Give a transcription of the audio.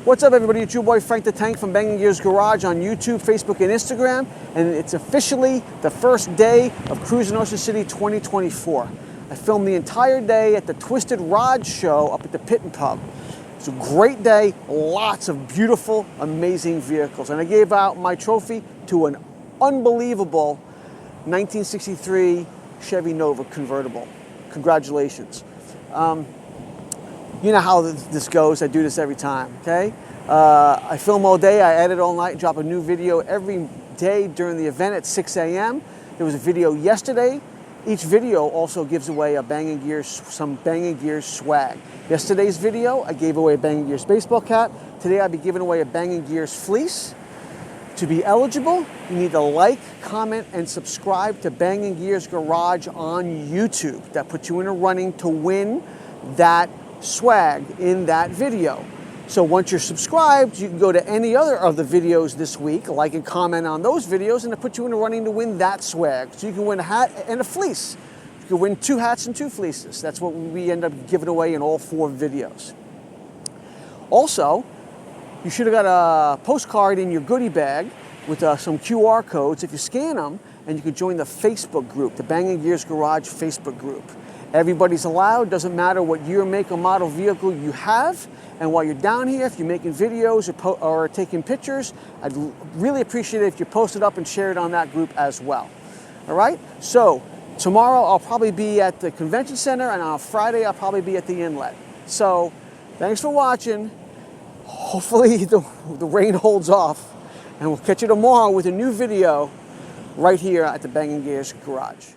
What's up, everybody? It's your boy Frank the Tank from Bangin Garage on YouTube, Facebook, and Instagram, and it's officially the first day of Cruisinoceancity 2024. I filmed the entire day at the Twisted Rodz show up at the Pit and Pub. It's a great day, lots of beautiful, amazing vehicles, and I gave out my trophy to an unbelievable 1963 Chevy Nova convertible. Congratulations. You know how this goes. I do this every time, okay? I film all day, I edit all night, drop a new video every day during the event at 6 a.m. There was a video yesterday. Each video also gives away some Bangin Gears swag. Yesterday's video, I gave away a Bangin Gears baseball cap. Today I'll be giving away a Bangin Gears fleece. To be eligible, you need to like, comment, and subscribe to Bangin Gears Garage on YouTube. That puts you in a running to win that swag in that video. So once you're subscribed, you can go to any other of the videos this week, like and comment on those videos, and it puts you in a running to win that swag. So you can win a hat and a fleece. You can win 2 hats and 2 fleeces. That's what we end up giving away in all 4 videos. Also, you should have got a postcard in your goodie bag with some QR codes. If you scan them, and you can join the Facebook group, the Bangin Gears Garage Facebook group. Everybody's allowed, doesn't matter what year, make, or model vehicle you have. And while you're down here, if you're making videos or taking pictures, I'd really appreciate it if you post it up and share it on that group as well. All right? So tomorrow I'll probably be at the convention center, and on Friday I'll probably be at the inlet. So thanks for watching. Hopefully the rain holds off, and we'll catch you tomorrow with a new video right here at the Bangin Gears Garage.